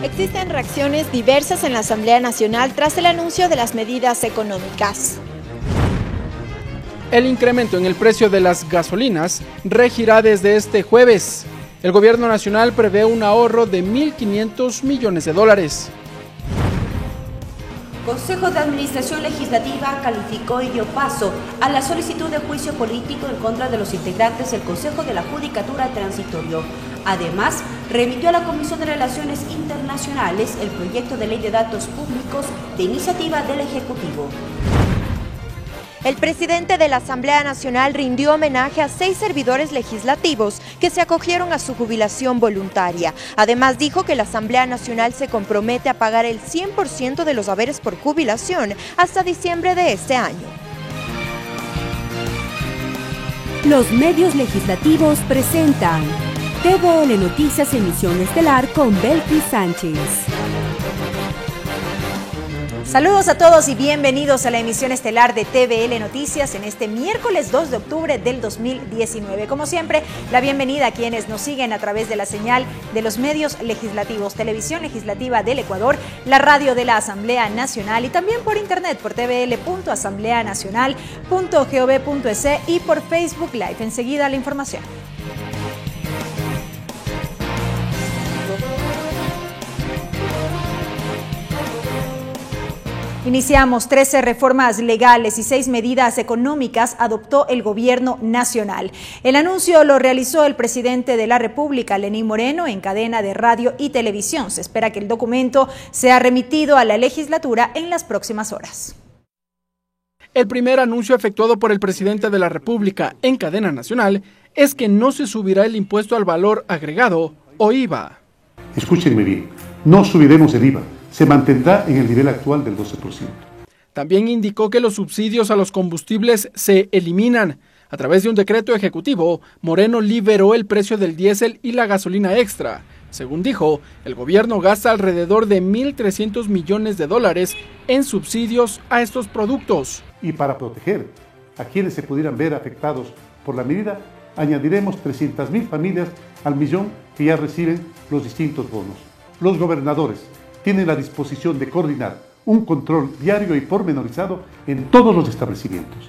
Existen reacciones diversas en la Asamblea Nacional tras el anuncio de las medidas económicas. El incremento en el precio de las gasolinas regirá desde este jueves. El gobierno nacional prevé un ahorro de 1.500 millones de dólares. Consejo de Administración Legislativa calificó y dio paso a la solicitud de juicio político en contra de los integrantes del Consejo de la Judicatura Transitorio. Además, remitió a la Comisión de Relaciones Internacionales el proyecto de ley de datos públicos de iniciativa del Ejecutivo. El presidente de la Asamblea Nacional rindió homenaje a 6 servidores legislativos que se acogieron a su jubilación voluntaria. Además dijo que la Asamblea Nacional se compromete a pagar el 100% de los haberes por jubilación hasta diciembre de este año. Los medios legislativos presentan TVL Noticias Emisión Estelar con Belkis Sánchez. Saludos a todos y bienvenidos a la emisión estelar de TVL Noticias en este miércoles 2 de octubre del 2019. Como siempre, la bienvenida a quienes nos siguen a través de la señal de los medios legislativos, Televisión Legislativa del Ecuador, la radio de la Asamblea Nacional y también por internet por tvl.asambleanacional.gov.es y por Facebook Live. Enseguida la información. Iniciamos 13 reformas legales y 6 medidas económicas adoptó el gobierno nacional. El anuncio lo realizó el presidente de la República, Lenín Moreno, en cadena de radio y televisión. Se espera que el documento sea remitido a la legislatura en las próximas horas. El primer anuncio efectuado por el presidente de la República en cadena nacional es que no se subirá el impuesto al valor agregado o IVA. Escúchenme bien, no subiremos el IVA. Se mantendrá en el nivel actual del 12%. También indicó que los subsidios a los combustibles se eliminan. A través de un decreto ejecutivo, Moreno liberó el precio del diésel y la gasolina extra. Según dijo, el gobierno gasta alrededor de 1.300 millones de dólares en subsidios a estos productos. Y para proteger a quienes se pudieran ver afectados por la medida, añadiremos 300.000 familias al millón que ya reciben los distintos bonos. Los gobernadores tienen la disposición de coordinar un control diario y pormenorizado en todos los establecimientos.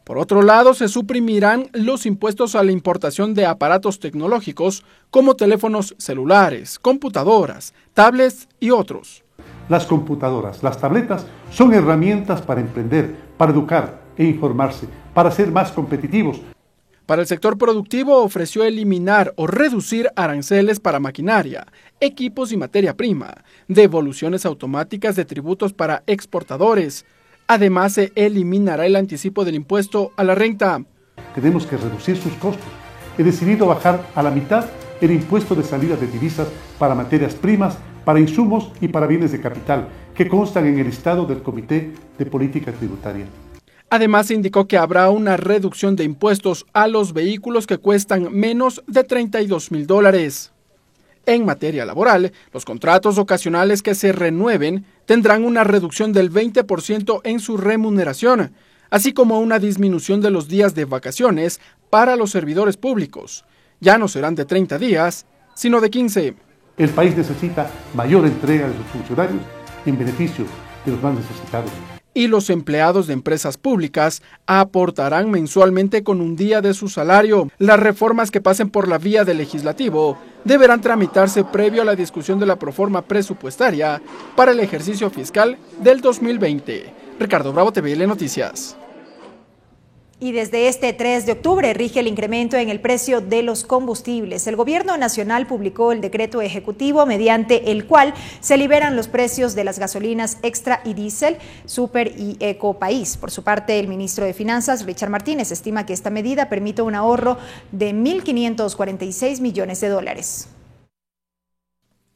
Por otro lado, se suprimirán los impuestos a la importación de aparatos tecnológicos como teléfonos celulares, computadoras, tablets y otros. Las computadoras, las tabletas son herramientas para emprender, para educar e informarse, para ser más competitivos. Para el sector productivo ofreció eliminar o reducir aranceles para maquinaria, equipos y materia prima, devoluciones automáticas de tributos para exportadores. Además, se eliminará el anticipo del impuesto a la renta. Tenemos que reducir sus costos. He decidido bajar a la mitad el impuesto de salida de divisas para materias primas, para insumos y para bienes de capital, que constan en el listado del Comité de Política Tributaria. Además, indicó que habrá una reducción de impuestos a los vehículos que cuestan menos de $32.000. En materia laboral, los contratos ocasionales que se renueven tendrán una reducción del 20% en su remuneración, así como una disminución de los días de vacaciones para los servidores públicos. Ya no serán de 30 días, sino de 15. El país necesita mayor entrega de sus funcionarios en beneficio de los más necesitados. Y los empleados de empresas públicas aportarán mensualmente con un día de su salario. Las reformas que pasen por la vía del legislativo deberán tramitarse previo a la discusión de la proforma presupuestaria para el ejercicio fiscal del 2020. Ricardo Bravo, TVL Noticias. Y desde este 3 de octubre rige el incremento en el precio de los combustibles. El gobierno nacional publicó el decreto ejecutivo mediante el cual se liberan los precios de las gasolinas extra y diésel, super y eco país. Por su parte, el ministro de Finanzas, Richard Martínez, estima que esta medida permite un ahorro de 1.546 millones de dólares.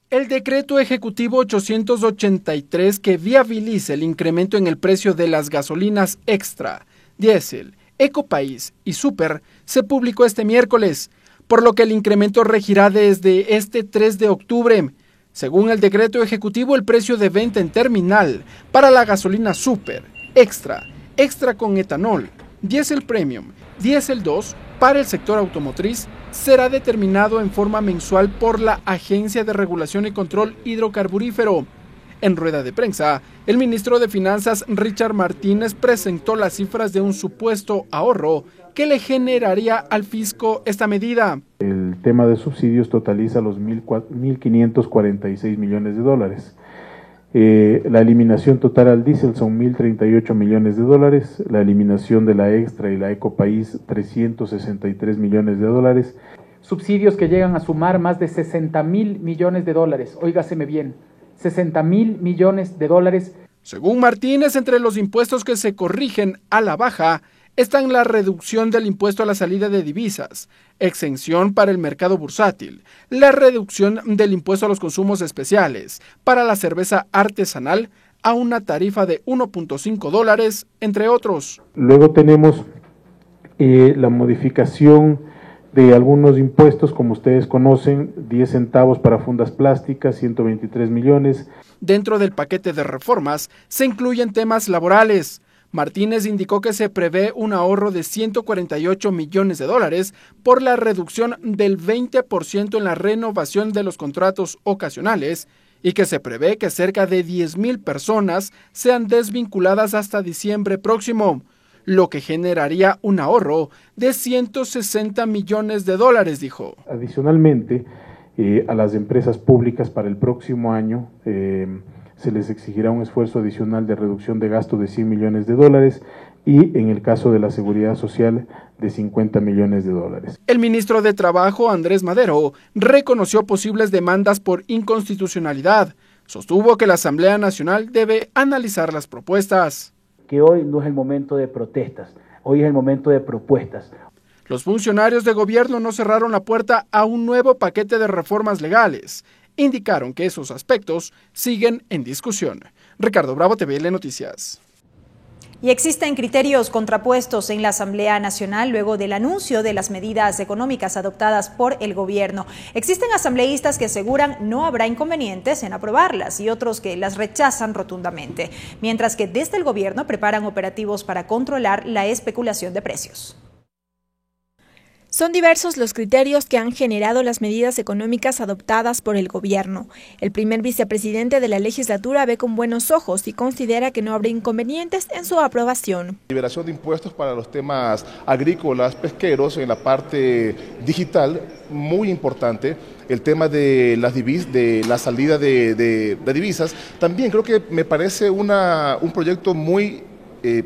El decreto ejecutivo 883 que viabiliza el incremento en el precio de las gasolinas extra, diésel, Ecopaís y Super se publicó este miércoles, por lo que el incremento regirá desde este 3 de octubre. Según el decreto ejecutivo, el precio de venta en terminal para la gasolina Super, extra con etanol, diésel premium, diésel 2 para el sector automotriz será determinado en forma mensual por la Agencia de Regulación y Control Hidrocarburífero. En rueda de prensa, el ministro de Finanzas, Richard Martínez, presentó las cifras de un supuesto ahorro que le generaría al fisco esta medida. El tema de subsidios totaliza los 1.546 millones de dólares. La eliminación total al diésel son 1.038 millones de dólares, la eliminación de la extra y la ecopaís 363 millones de dólares. Subsidios que llegan a sumar más de 60.000 millones de dólares, óigaseme bien, 60.000 millones de dólares. Según Martínez, entre los impuestos que se corrigen a la baja están la reducción del impuesto a la salida de divisas, exención para el mercado bursátil, la reducción del impuesto a los consumos especiales para la cerveza artesanal a una tarifa de $1.5, entre otros. Luego tenemos la modificación de algunos impuestos, como ustedes conocen, 10 centavos para fundas plásticas, 123 millones. Dentro del paquete de reformas se incluyen temas laborales. Martínez indicó que se prevé un ahorro de 148 millones de dólares por la reducción del 20% en la renovación de los contratos ocasionales y que se prevé que cerca de 10,000 personas sean desvinculadas hasta diciembre próximo, lo que generaría un ahorro de 160 millones de dólares, dijo. Adicionalmente, a las empresas públicas para el próximo año se les exigirá un esfuerzo adicional de reducción de gasto de 100 millones de dólares y en el caso de la seguridad social de 50 millones de dólares. El ministro de Trabajo, Andrés Madero, reconoció posibles demandas por inconstitucionalidad. Sostuvo que la Asamblea Nacional debe analizar las propuestas. Que hoy no es el momento de protestas, hoy es el momento de propuestas. Los funcionarios de gobierno no cerraron la puerta a un nuevo paquete de reformas legales. Indicaron que esos aspectos siguen en discusión. Ricardo Bravo, TVL Noticias. Y existen criterios contrapuestos en la Asamblea Nacional luego del anuncio de las medidas económicas adoptadas por el gobierno. Existen asambleístas que aseguran no habrá inconvenientes en aprobarlas y otros que las rechazan rotundamente, mientras que desde el gobierno preparan operativos para controlar la especulación de precios. Son diversos los criterios que han generado las medidas económicas adoptadas por el gobierno. El primer vicepresidente de la legislatura ve con buenos ojos y considera que no habrá inconvenientes en su aprobación. Liberación de impuestos para los temas agrícolas, pesqueros, en la parte digital, muy importante. El tema de las de la salida de divisas, también creo que me parece un proyecto muy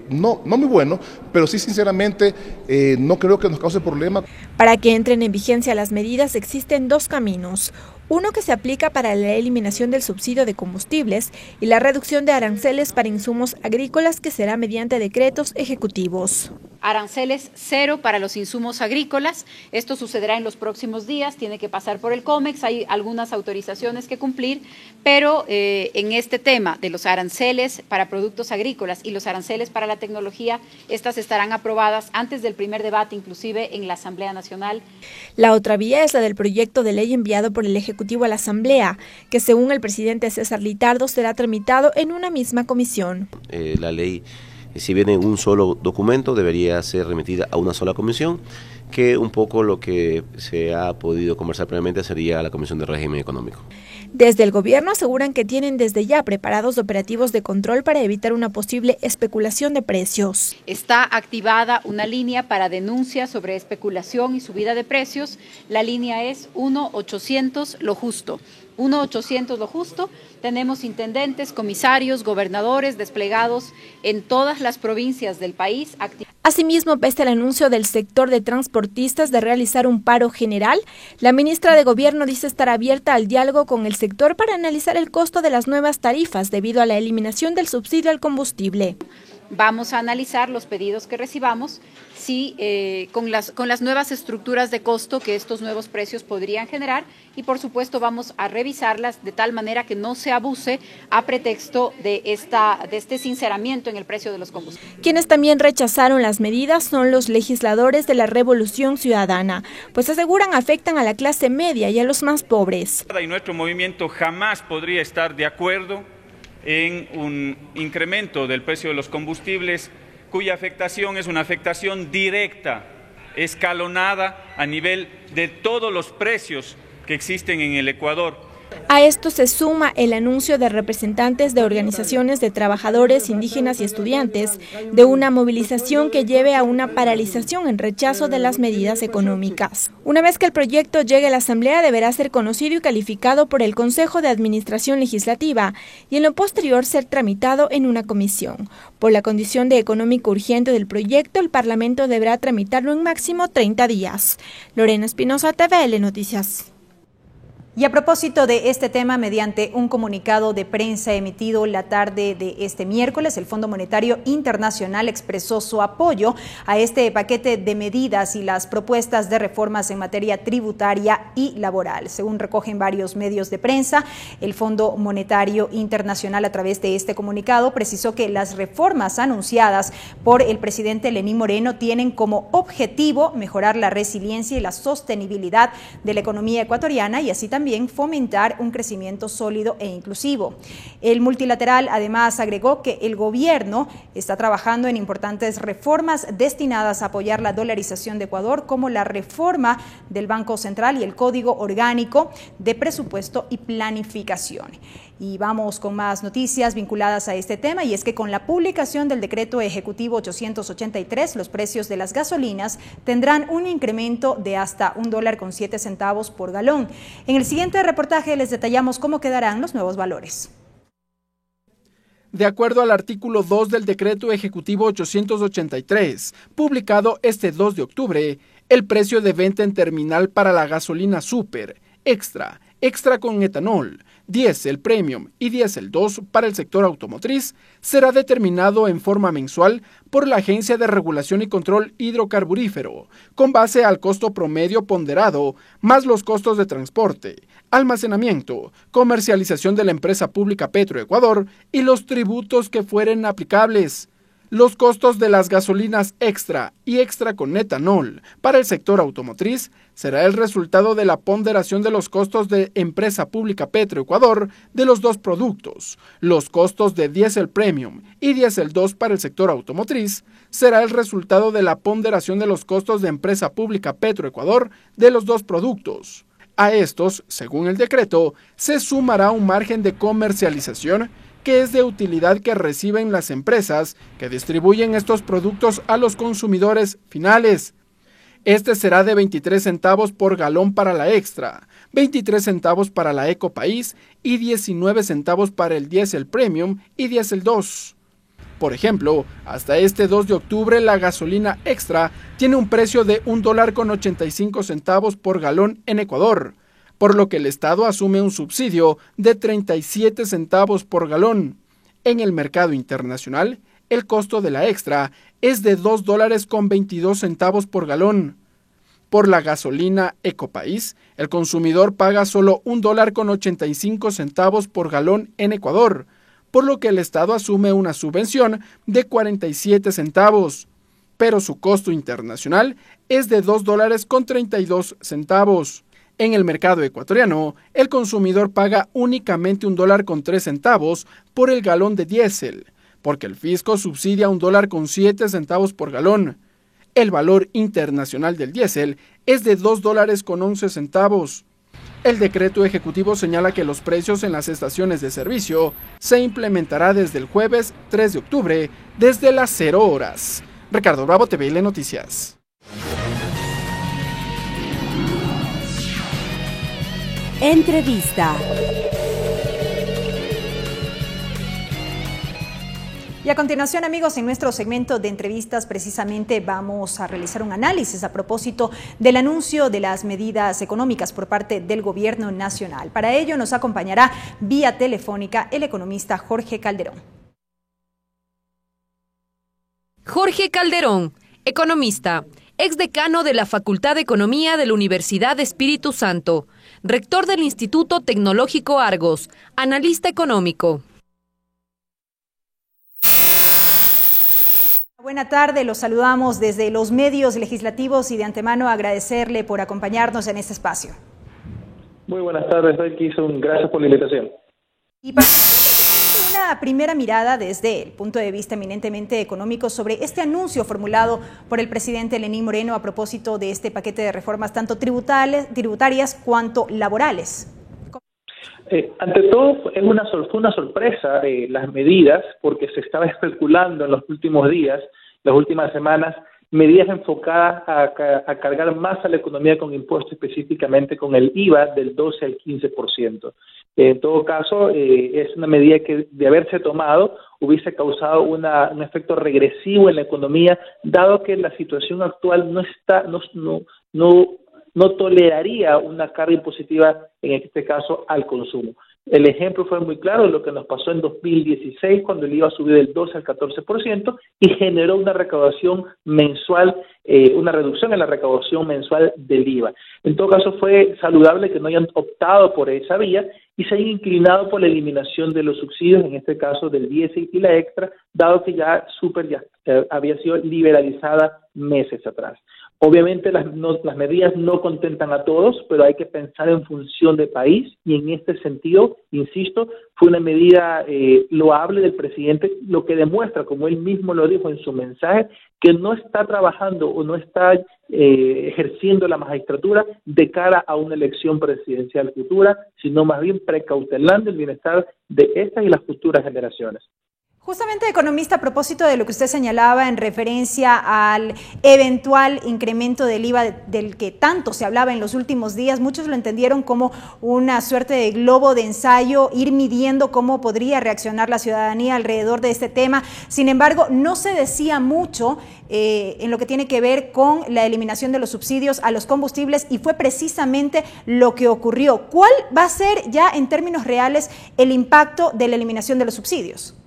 no muy bueno, pero sí sinceramente no creo que nos cause problema. Para que entren en vigencia las medidas existen dos caminos. Uno que se aplica para la eliminación del subsidio de combustibles y la reducción de aranceles para insumos agrícolas, que será mediante decretos ejecutivos. Aranceles cero para los insumos agrícolas. Esto sucederá en los próximos días, tiene que pasar por el COMEX, hay algunas autorizaciones que cumplir, pero en este tema de los aranceles para productos agrícolas y los aranceles para la tecnología, estas estarán aprobadas antes del primer debate, inclusive en la Asamblea Nacional. La otra vía es la del proyecto de ley enviado por el Ejecutivo a la Asamblea, que según el presidente César Litardo será tramitado en una misma comisión. La ley, si viene en un solo documento, debería ser remitida a una sola comisión, que un poco lo que se ha podido conversar previamente sería la Comisión de Régimen Económico. Desde el gobierno aseguran que tienen desde ya preparados operativos de control para evitar una posible especulación de precios. Está activada una línea para denuncias sobre especulación y subida de precios. La línea es 1-800 lo justo. 1-800 lo justo. Tenemos intendentes, comisarios, gobernadores desplegados en todas las provincias del país. Asimismo, pese al anuncio del sector de transportistas de realizar un paro general, la ministra de Gobierno dice estar abierta al diálogo con el sector para analizar el costo de las nuevas tarifas debido a la eliminación del subsidio al combustible. Vamos a analizar los pedidos que recibamos, sí, con las nuevas estructuras de costo que estos nuevos precios podrían generar, y por supuesto vamos a revisarlas de tal manera que no se abuse a pretexto de este sinceramiento en el precio de los combustibles. Quienes también rechazaron las medidas son los legisladores de la Revolución Ciudadana, pues aseguran afectan a la clase media y a los más pobres. Y nuestro movimiento jamás podría estar de acuerdo en un incremento del precio de los combustibles cuya afectación es una afectación directa escalonada a nivel de todos los precios que existen en el Ecuador. A esto se suma el anuncio de representantes de organizaciones de trabajadores, indígenas y estudiantes de una movilización que lleve a una paralización en rechazo de las medidas económicas. Una vez que el proyecto llegue a la Asamblea, deberá ser conocido y calificado por el Consejo de Administración Legislativa y en lo posterior ser tramitado en una comisión. Por la condición de económico urgente del proyecto, el Parlamento deberá tramitarlo en máximo 30 días. Lorena Espinosa, TVL Noticias. Y a propósito de este tema, mediante un comunicado de prensa emitido la tarde de este miércoles, el Fondo Monetario Internacional expresó su apoyo a este paquete de medidas y las propuestas de reformas en materia tributaria y laboral. Según recogen varios medios de prensa, el Fondo Monetario Internacional, a través de este comunicado, precisó que las reformas anunciadas por el presidente Lenín Moreno tienen como objetivo mejorar la resiliencia y la sostenibilidad de la economía ecuatoriana y así también fomentar un crecimiento sólido e inclusivo. El multilateral además agregó que el gobierno está trabajando en importantes reformas destinadas a apoyar la dolarización de Ecuador, como la reforma del Banco Central y el Código Orgánico de Presupuesto y Planificación. Y vamos con más noticias vinculadas a este tema, y es que con la publicación del decreto ejecutivo 883, los precios de las gasolinas tendrán un incremento de hasta $1.07 por galón. En el siguiente reportaje les detallamos cómo quedarán los nuevos valores. De acuerdo al artículo 2 del decreto ejecutivo 883, publicado este 2 de octubre, el precio de venta en terminal para la gasolina super, extra con etanol, diésel premium y diésel 2 para el sector automotriz será determinado en forma mensual por la Agencia de Regulación y Control Hidrocarburífero, con base al costo promedio ponderado, más los costos de transporte, almacenamiento, comercialización de la empresa pública Petroecuador y los tributos que fueren aplicables. Los costos de las gasolinas extra y extra con etanol para el sector automotriz será el resultado de la ponderación de los costos de empresa pública Petroecuador de los dos productos. Los costos de diésel premium y diésel 2 para el sector automotriz será el resultado de la ponderación de los costos de empresa pública Petroecuador de los dos productos. A estos, según el decreto, se sumará un margen de comercialización que es de utilidad que reciben las empresas que distribuyen estos productos a los consumidores finales. Este será de 23 centavos por galón para la extra, 23 centavos para la Ecopaís y 19 centavos para el diésel premium y diésel 2. Por ejemplo, hasta este 2 de octubre la gasolina extra tiene un precio de $1.85 por galón en Ecuador, por lo que el Estado asume un subsidio de 37 centavos por galón. En el mercado internacional, el costo de la extra es de $2.22 por galón. Por la gasolina Ecopaís, el consumidor paga solo $1.85 por galón en Ecuador, por lo que el Estado asume una subvención de 47 centavos, pero su costo internacional es de $2.32. En el mercado ecuatoriano, el consumidor paga únicamente $1.03 por el galón de diésel, porque el fisco subsidia $1.07 por galón. El valor internacional del diésel es de $2.11. El decreto ejecutivo señala que los precios en las estaciones de servicio se implementará desde el jueves 3 de octubre, desde las 0 horas. Ricardo Bravo, TVL Noticias. Entrevista. Y a continuación, amigos, en nuestro segmento de entrevistas precisamente vamos a realizar un análisis a propósito del anuncio de las medidas económicas por parte del Gobierno Nacional. Para ello nos acompañará vía telefónica el economista Jorge Calderón. Jorge Calderón, economista, exdecano de la Facultad de Economía de la Universidad de Espíritu Santo, rector del Instituto Tecnológico Argos, analista económico. Buena tarde, los saludamos desde los medios legislativos y de antemano agradecerle por acompañarnos en este espacio. Muy buenas tardes, Belkis, gracias por la invitación. Y para una una primera mirada desde el punto de vista eminentemente económico sobre este anuncio formulado por el presidente Lenín Moreno a propósito de este paquete de reformas tanto tributarias cuanto laborales? Ante todo, fue una sorpresa las medidas, porque se estaba especulando en los últimos días, las últimas semanas, medidas enfocadas a cargar más a la economía con impuestos, específicamente con el IVA del 12 al 15%. En todo caso, es una medida que, de haberse tomado, hubiese causado un efecto regresivo en la economía, dado que la situación actual no toleraría una carga impositiva, en este caso, al consumo. El ejemplo fue muy claro, lo que nos pasó en 2016, cuando el IVA subió del 12 al 14% y generó una recaudación mensual, una reducción en la recaudación mensual del IVA. En todo caso, fue saludable que no hayan optado por esa vía y se hayan inclinado por la eliminación de los subsidios, en este caso del diésel y la extra, dado que ya había sido liberalizada meses atrás. Obviamente las medidas no contentan a todos, pero hay que pensar en función de país y en este sentido, insisto, fue una medida loable del presidente, lo que demuestra, como él mismo lo dijo en su mensaje, que no está trabajando o no está ejerciendo la magistratura de cara a una elección presidencial futura, sino más bien precautelando el bienestar de estas y las futuras generaciones. Justamente, economista, a propósito de lo que usted señalaba en referencia al eventual incremento del IVA del que tanto se hablaba en los últimos días, muchos lo entendieron como una suerte de globo de ensayo, ir midiendo cómo podría reaccionar la ciudadanía alrededor de este tema. Sin embargo, no se decía mucho en lo que tiene que ver con la eliminación de los subsidios a los combustibles y fue precisamente lo que ocurrió. ¿Cuál va a ser ya en términos reales el impacto de la eliminación de los subsidios?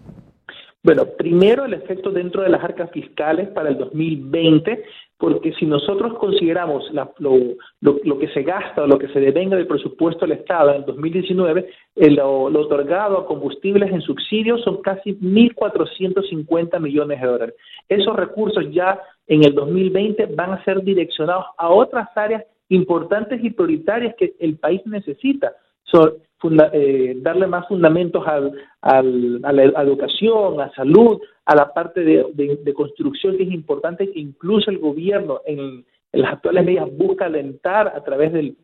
Bueno, primero el efecto dentro de las arcas fiscales para el 2020, porque si nosotros consideramos lo que se gasta o lo que se devenga del presupuesto del Estado en el 2019, lo otorgado a combustibles en subsidios son casi 1.450 millones de dólares. Esos recursos ya en el 2020 van a ser direccionados a otras áreas importantes y prioritarias que el país necesita. Darle más fundamentos a la educación, a salud, a la parte de construcción, que es importante, que incluso el gobierno en las actuales medidas busca alentar a través del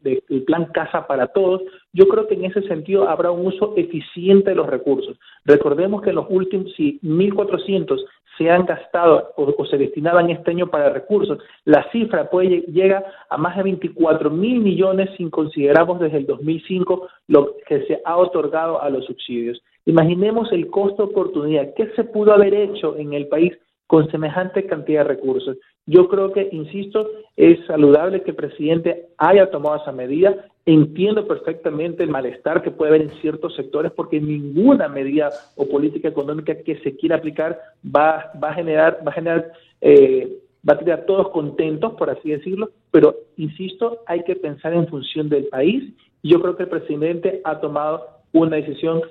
plan Casa para Todos. Yo creo que en ese sentido habrá un uso eficiente de los recursos. Recordemos que en los últimos, si 1.400 se han gastado o se destinaban este año para recursos, la cifra llega a más de 24.000 millones si consideramos desde el 2005 lo que se ha otorgado a los subsidios. Imaginemos el costo de oportunidad. ¿Qué se pudo haber hecho en el país con semejante cantidad de recursos? Yo creo que, insisto, es saludable que el presidente haya tomado esa medida. Entiendo perfectamente el malestar que puede haber en ciertos sectores, porque ninguna medida o política económica que se quiera aplicar va a tener a todos contentos, por así decirlo, pero, insisto, hay que pensar en función del país. Yo creo que el presidente ha tomado una decisión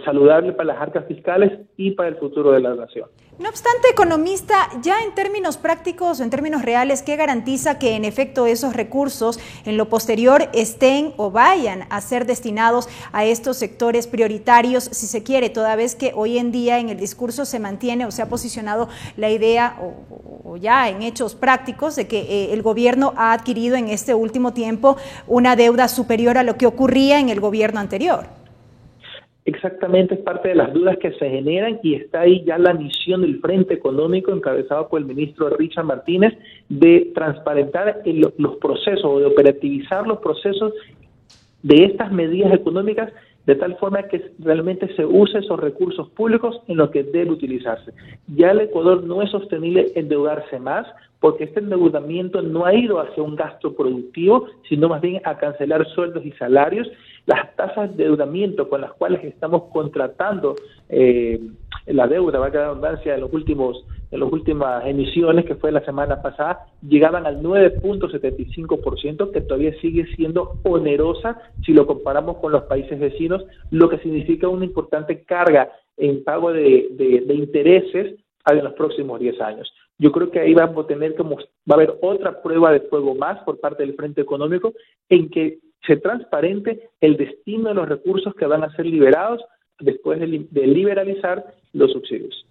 saludable para las arcas fiscales y para el futuro de la nación. No obstante, economista, ya en términos prácticos o en términos reales, ¿qué garantiza que en efecto esos recursos en lo posterior estén o vayan a ser destinados a estos sectores prioritarios, si se quiere, toda vez que hoy en día en el discurso se mantiene o se ha posicionado la idea o ya en hechos prácticos de que el gobierno ha adquirido en este último tiempo una deuda superior a lo que ocurría en el gobierno anterior? Exactamente, es parte de las dudas que se generan y está ahí ya la misión del Frente Económico encabezado por el ministro Richard Martínez de transparentar los procesos o de operativizar los procesos de estas medidas económicas de tal forma que realmente se use esos recursos públicos en lo que debe utilizarse. Ya el Ecuador no es sostenible endeudarse más, porque este endeudamiento no ha ido hacia un gasto productivo, sino más bien a cancelar sueldos y salarios. Las tasas de endeudamiento con las cuales estamos contratando la deuda, valga la redundancia, en las últimas emisiones, que fue la semana pasada, llegaban al 9.75%, que todavía sigue siendo onerosa si lo comparamos con los países vecinos, lo que significa una importante carga en pago de intereses en los próximos 10 años. Yo creo que ahí vamos a tener va a haber otra prueba de fuego más por parte del Frente Económico en que se transparente el destino de los recursos que van a ser liberados después de liberalizar los subsidios.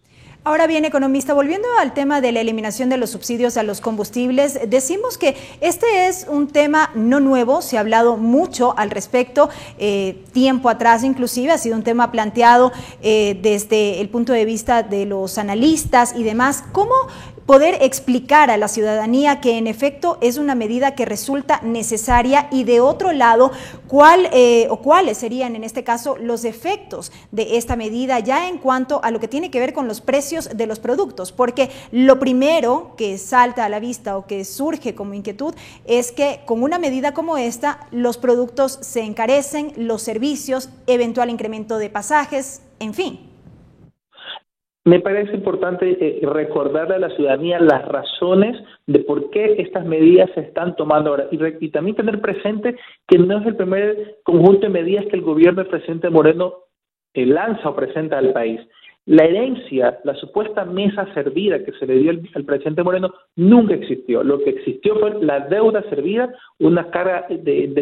Ahora bien, economista, volviendo al tema de la eliminación de los subsidios a los combustibles, decimos que este es un tema no nuevo, se ha hablado mucho al respecto, tiempo atrás inclusive, ha sido un tema planteado desde el punto de vista de los analistas y demás. ¿Cómo poder explicar a la ciudadanía que en efecto es una medida que resulta necesaria y de otro lado, cuáles serían en este caso los efectos de esta medida ya en cuanto a lo que tiene que ver con los precios de los productos? Porque lo primero que salta a la vista o que surge como inquietud es que con una medida como esta los productos se encarecen, los servicios, eventual incremento de pasajes, en fin. Me parece importante recordarle a la ciudadanía las razones de por qué estas medidas se están tomando ahora y también tener presente que no es el primer conjunto de medidas que el gobierno del presidente Moreno lanza o presenta al país. La herencia, la supuesta mesa servida que se le dio al presidente Moreno nunca existió. Lo que existió fue la deuda servida, una carga de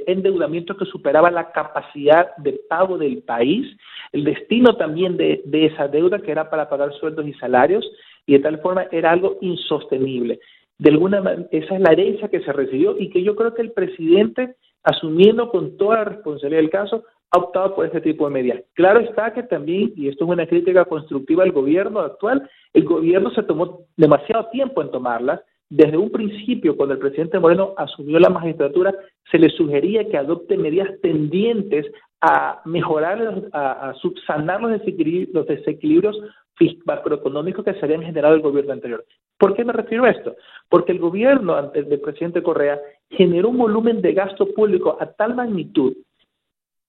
endeudamiento que superaba la capacidad de pago del país, el destino también de esa deuda que era para pagar sueldos y salarios, y de tal forma era algo insostenible. De alguna manera, esa es la herencia que se recibió y que yo creo que el presidente, asumiendo con toda la responsabilidad del caso, ha optado por este tipo de medidas. Claro está que también, y esto es una crítica constructiva al gobierno actual, el gobierno se tomó demasiado tiempo en tomarlas. Desde un principio, cuando el presidente Moreno asumió la magistratura, se le sugería que adopte medidas tendientes a mejorar, a subsanar los desequilibrios macroeconómicos que se habían generado el gobierno anterior. ¿Por qué me refiero a esto? Porque el gobierno antes del presidente Correa generó un volumen de gasto público a tal magnitud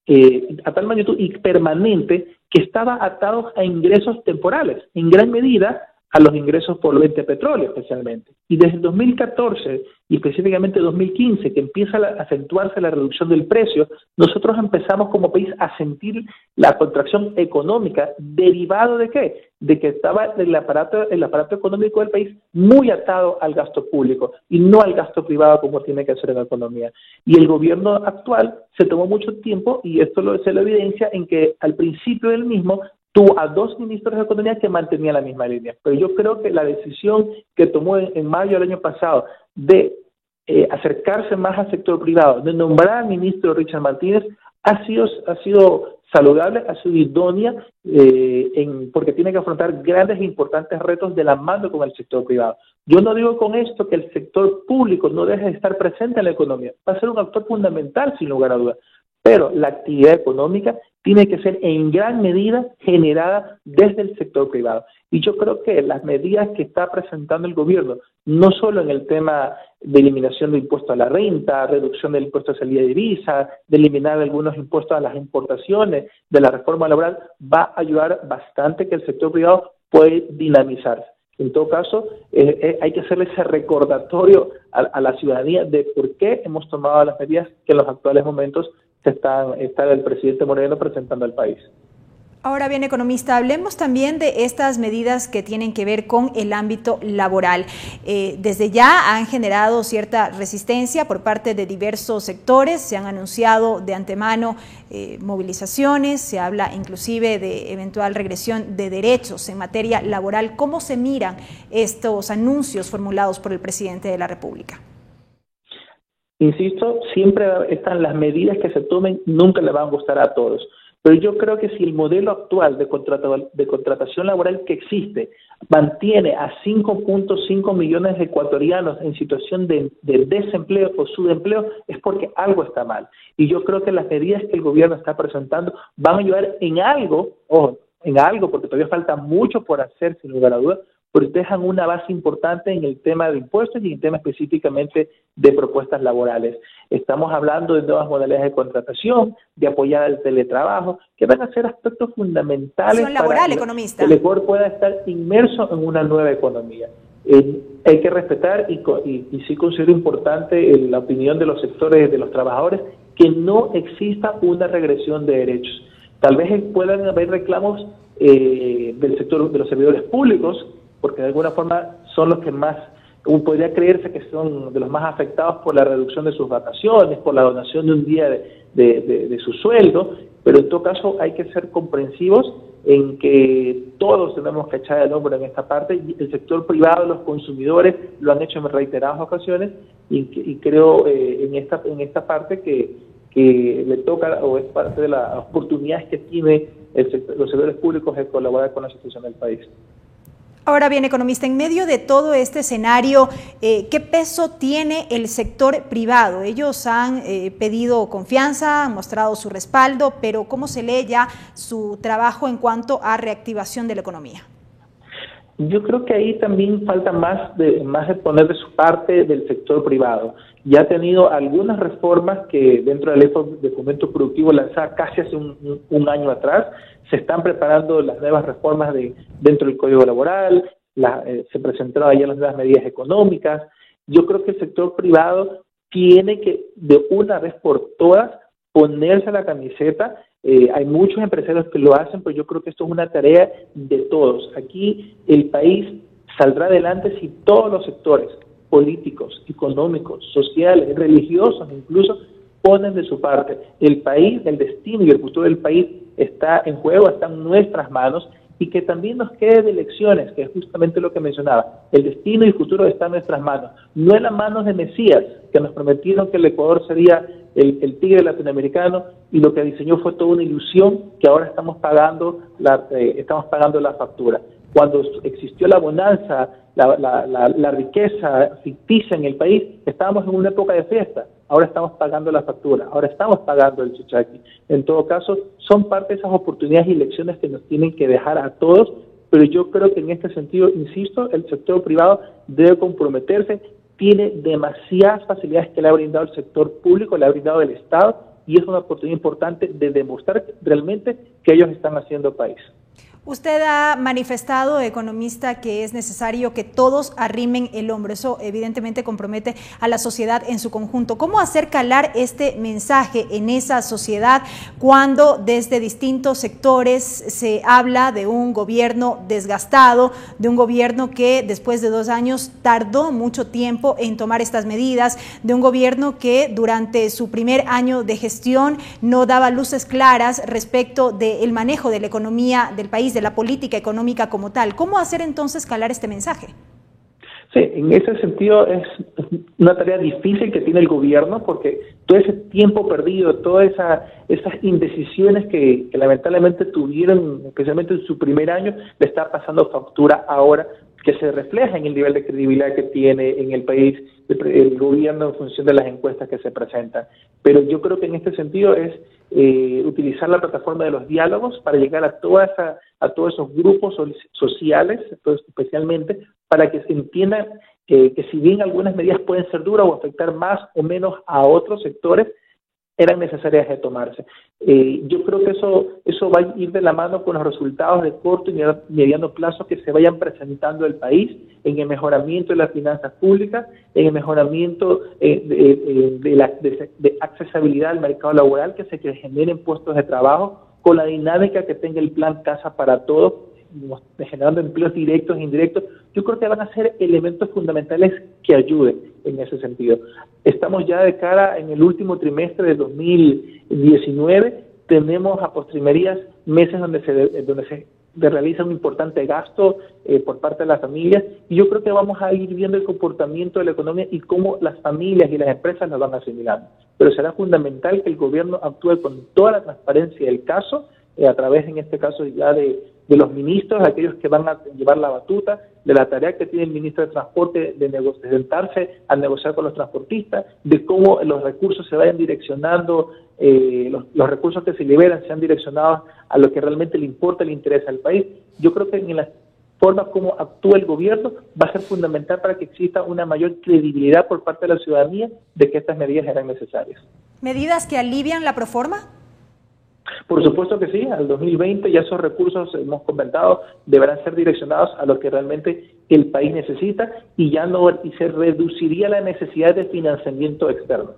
y permanente que estaba atado a ingresos temporales, en gran medida a los ingresos por venta de petróleo especialmente. Y desde el 2014 y específicamente 2015, que empieza a acentuarse la reducción del precio, nosotros empezamos como país a sentir la contracción económica derivado de ¿qué? De que estaba el aparato económico del país muy atado al gasto público y no al gasto privado como tiene que hacer en la economía. Y el gobierno actual se tomó mucho tiempo, y esto se lo evidencia en que al principio del mismo tuvo a 2 ministros de Economía que mantenían la misma línea. Pero yo creo que la decisión que tomó en mayo del año pasado de acercarse más al sector privado, de nombrar al ministro Richard Martínez, ha sido saludable, ha sido idónea, porque tiene que afrontar grandes e importantes retos de la mano con el sector privado. Yo no digo con esto que el sector público no deje de estar presente en la economía, va a ser un actor fundamental sin lugar a dudas, pero la actividad económica tiene que ser en gran medida generada desde el sector privado. Y yo creo que las medidas que está presentando el gobierno, no solo en el tema de eliminación del impuesto a la renta, reducción del impuesto a salida de divisa, de eliminar algunos impuestos a las importaciones, de la reforma laboral, va a ayudar bastante que el sector privado puede dinamizarse. En todo caso, hay que hacerle ese recordatorio a la ciudadanía de por qué hemos tomado las medidas que en los actuales momentos está el presidente Moreno presentando al país. Ahora bien, economista, hablemos también de estas medidas que tienen que ver con el ámbito laboral. Desde ya han generado cierta resistencia por parte de diversos sectores, se han anunciado de antemano movilizaciones, se habla inclusive de eventual regresión de derechos en materia laboral. ¿Cómo se miran estos anuncios formulados por el presidente de la República? Insisto, siempre están las medidas que se tomen, nunca le van a gustar a todos. Pero yo creo que si el modelo actual de contratación laboral que existe mantiene a 5.5 millones de ecuatorianos en situación de desempleo o subempleo, es porque algo está mal. Y yo creo que las medidas que el gobierno está presentando van a ayudar en algo, porque todavía falta mucho por hacer, sin lugar a dudas, pero dejan una base importante en el tema de impuestos y en el tema específicamente de propuestas laborales. Estamos hablando de nuevas modalidades de contratación, de apoyar al teletrabajo, que van a ser aspectos fundamentales laboral, para que el Ecuador pueda estar inmerso en una nueva economía. Hay que respetar y sí considero importante la opinión de los sectores, de los trabajadores, que no exista una regresión de derechos. Tal vez puedan haber reclamos del sector de los servidores públicos, porque de alguna forma son los que más, podría creerse que son de los más afectados por la reducción de sus vacaciones, por la donación de un día de su sueldo, pero en todo caso hay que ser comprensivos en que todos tenemos que echar el hombro en esta parte. El sector privado, los consumidores lo han hecho en reiteradas ocasiones y creo en esta parte que le toca o es parte de las oportunidades que tiene los servidores públicos de colaborar con la situación del país. Ahora bien, economista, en medio de todo este escenario, ¿qué peso tiene el sector privado? Ellos han pedido confianza, han mostrado su respaldo, pero ¿cómo se lee ya su trabajo en cuanto a reactivación de la economía? Yo creo que ahí también falta más de poner de su parte del sector privado. Ya ha tenido algunas reformas que dentro del ley de fomento productivo lanzada casi hace un año atrás. Se están preparando las nuevas reformas dentro del Código Laboral, se presentaron ayer las nuevas medidas económicas. Yo creo que el sector privado tiene que de una vez por todas ponerse la camiseta. Hay muchos empresarios que lo hacen, pero yo creo que esto es una tarea de todos. Aquí el país saldrá adelante si todos los sectores políticos, económicos, sociales, religiosos incluso, ponen de su parte. El país, el destino y el futuro del país está en juego, está en nuestras manos, y que también nos quede de elecciones, que es justamente lo que mencionaba. El destino y el futuro está en nuestras manos, no en las manos de Mesías, que nos prometieron que el Ecuador sería el tigre latinoamericano, y lo que diseñó fue toda una ilusión que ahora estamos pagando la factura. Cuando existió la bonanza, la riqueza ficticia en el país, estábamos en una época de fiesta. Ahora estamos pagando la factura, ahora estamos pagando el chichaqui. En todo caso, son parte de esas oportunidades y lecciones que nos tienen que dejar a todos, pero yo creo que en este sentido, insisto, el sector privado debe comprometerse, tiene demasiadas facilidades que le ha brindado el sector público, le ha brindado el Estado, y es una oportunidad importante de demostrar realmente que ellos están haciendo país. Usted ha manifestado, economista, que es necesario que todos arrimen el hombro. Eso evidentemente compromete a la sociedad en su conjunto. ¿Cómo hacer calar este mensaje en esa sociedad cuando desde distintos sectores se habla de un gobierno desgastado, de un gobierno que después de 2 años tardó mucho tiempo en tomar estas medidas, de un gobierno que durante su primer año de gestión no daba luces claras respecto del manejo de la economía del país, de la política económica como tal? ¿Cómo hacer entonces calar este mensaje? Sí, en ese sentido es una tarea difícil que tiene el gobierno, porque todo ese tiempo perdido, todas esas indecisiones que lamentablemente tuvieron, especialmente en su primer año, le está pasando factura ahora, que se refleja en el nivel de credibilidad que tiene en el país el gobierno en función de las encuestas que se presentan. Pero yo creo que en este sentido es utilizar la plataforma de los diálogos para llegar a todos esos grupos sociales, especialmente, para que se entienda que si bien algunas medidas pueden ser duras o afectar más o menos a otros sectores, eran necesarias de tomarse. Yo creo que eso va a ir de la mano con los resultados de corto y mediano plazo que se vayan presentando el país en el mejoramiento de las finanzas públicas, en el mejoramiento de accesibilidad al mercado laboral, que se generen puestos de trabajo, con la dinámica que tenga el plan Casa para Todos, generando empleos directos e indirectos. Yo creo que van a ser elementos fundamentales que ayuden en ese sentido. Estamos ya de cara en el último trimestre de 2019, tenemos a postrimerías meses donde se realiza un importante gasto por parte de las familias, y yo creo que vamos a ir viendo el comportamiento de la economía y cómo las familias y las empresas las van asimilando. Pero será fundamental que el gobierno actúe con toda la transparencia del caso, a través, en este caso, ya de los ministros, aquellos que van a llevar la batuta, de la tarea que tiene el ministro de Transporte de sentarse a negociar con los transportistas, de cómo los recursos se vayan direccionando, los recursos que se liberan sean direccionados a lo que realmente le importa, le interesa al país. Yo creo que en la forma como actúa el gobierno va a ser fundamental para que exista una mayor credibilidad por parte de la ciudadanía de que estas medidas eran necesarias. ¿Medidas que alivian la proforma? Por supuesto que sí, al 2020 ya esos recursos, hemos comentado, deberán ser direccionados a lo que realmente el país necesita, y se reduciría la necesidad de financiamiento externo.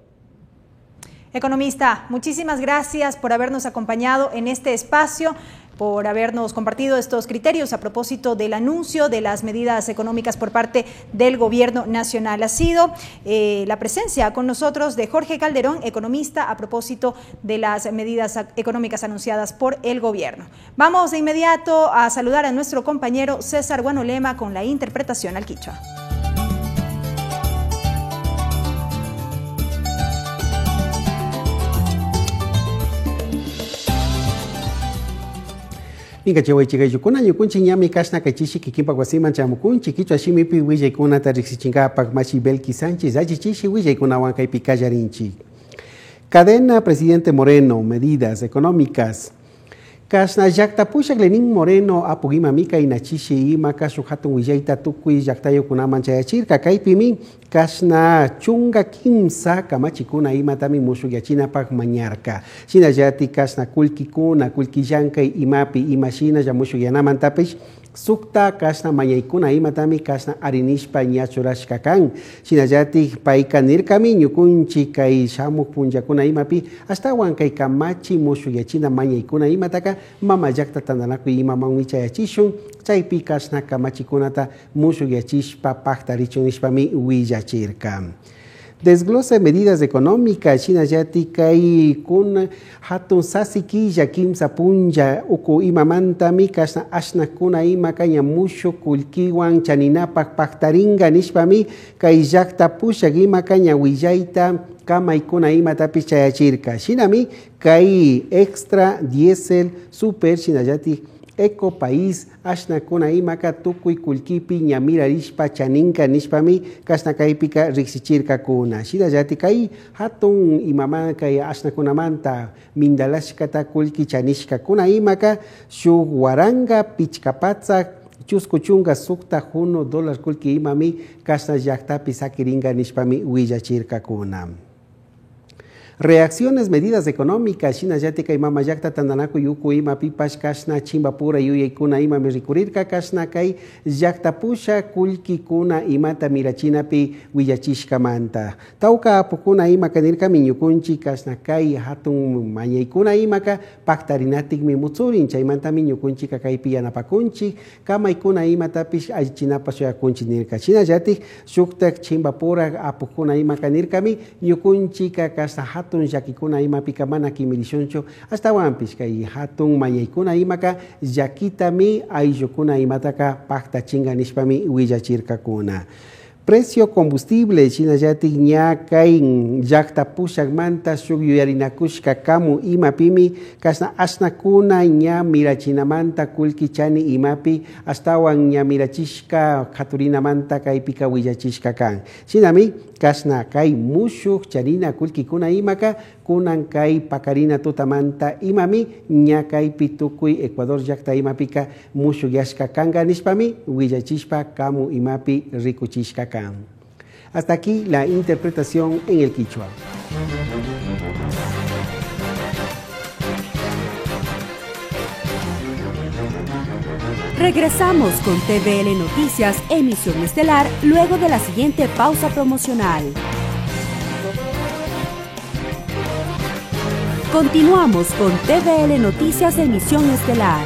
Economista, muchísimas gracias por habernos acompañado en este espacio. por habernos compartido estos criterios a propósito del anuncio de las medidas económicas por parte del Gobierno Nacional. Ha sido la presencia con nosotros de Jorge Calderón, economista, a propósito de las medidas económicas anunciadas por el Gobierno. Vamos de inmediato a saludar a nuestro compañero César Guanolema con la interpretación al quichua. Inga chihuahua yukuna yukunchi ñami kashna kachishi kikipa guasiman chamukunchi kichwa shimipi willaykuna tarixichinkapak Machibelki Sánchez achichishi willaykunawan kaypi kallarinchi. Cadena Presidente Moreno, medidas económicas. Kashna llaqtapushak Lenín Moreno apugimamika inachishi ima kashu hatun willayta tukuy llaqtayukunaman chayachirka kaypimi kashna chunga kimsa kamachikuna imatami mushuyachinapak mañarka. Shinallati kashna kullkikuna kullkillankay imapi imashina llamushuyanamantapish sukta kashna mañaykuna imatami kashna arinishpa ñachurashka kan. Shinallati payka nirkami ñukunchi kay shamuk punllakuna imapi astawan kay kamachi mushuyachina mañaykuna imataka mama llaqta tandanakuy imamanmi chayachishun chaypi kashna kamachikunata mushuyachishpa paktarichun nishpami willachirka. Desglose medidas económicas, Shinallati kay kun hatun sasikilla kimsa punja uku imamantami kashna ashnakuna ima kaya mushu kulkiwan chaninapak paktaringa nishpami kay llaqtapushak ima kaya willayta kamaykuna imatapis chayachirka. Shinami kay extra, diesel, super, Shinallati Eco País, ashnakuna imaka tukuy kulkipi ñamirarishpa chaninka nishpami kashna kaypika riksichirka kuna. Shinallati kay hatun imama kay ashnakunamanta mindalashkata kulki chanishka kuna imaka shuk waranga pichkapatsa chuskuchunga sukta $1 kulki imami kashna llaqtapi sakiringa nishpami willachirka kuna. Reacciones, medidas económicas, Shinallati kay mama llaqta tandanakuy yuku ima pipash kashna chimbapura yuyaykuna ima mirikurirka kashna kay llaqtapusha kullkikuna imata mirachinapi willachishkamanta. Tawka apukuna ima kanirkami ñukunchi kashna kay hatun mañaykuna imaka paktarinatikmi mutsurin chaymantami ñukunchika kaypi yanapakunchik kamaykuna imatapish allichinapash yakunchi nirka. Shinallati shuktak chimbapura apukuna ima kanirkami ñukunchika kashna hatun yakikuna imapika mana kimirishunchu hasta wampish kay hatun mañaykuna imaka yakitami ayllukuna imataka paktachinga nishpami willachirkakuna. Precio combustible, Shinallati ña kay llaqtapushakmanta shuk yuyarinakushka kamu imapimi kashna ashnakuna ña mirachinamanta kullkichani imapi astawan ña mirachishka qhaturinamanta kaypika willachishka kan. Shinami kashna kay mushuk charina kullkikuna imaka kunan kay pakarina tutamanta imami ña kaypi tukuy Ecuador llaqta imapika mushuk yashka kanga nishpami willachishpa kamu imapi rikuchishka kan. Hasta aquí la interpretación en el quichua. Regresamos con TVL Noticias, emisión estelar, luego de la siguiente pausa promocional. Continuamos con TVL Noticias, emisión estelar.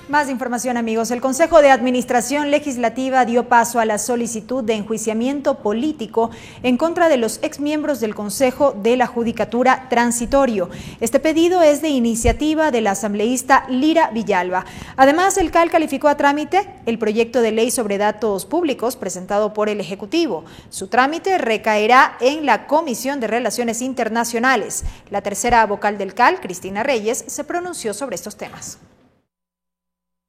Más información, amigos. El Consejo de Administración Legislativa dio paso a la solicitud de enjuiciamiento político en contra de los exmiembros del Consejo de la Judicatura Transitorio. Este pedido es de iniciativa de la asambleísta Lira Villalba. Además, el CAL calificó a trámite el proyecto de ley sobre datos públicos presentado por el Ejecutivo. Su trámite recaerá en la Comisión de Relaciones Internacionales. La tercera vocal del CAL, Cristina Reyes, se pronunció sobre estos temas.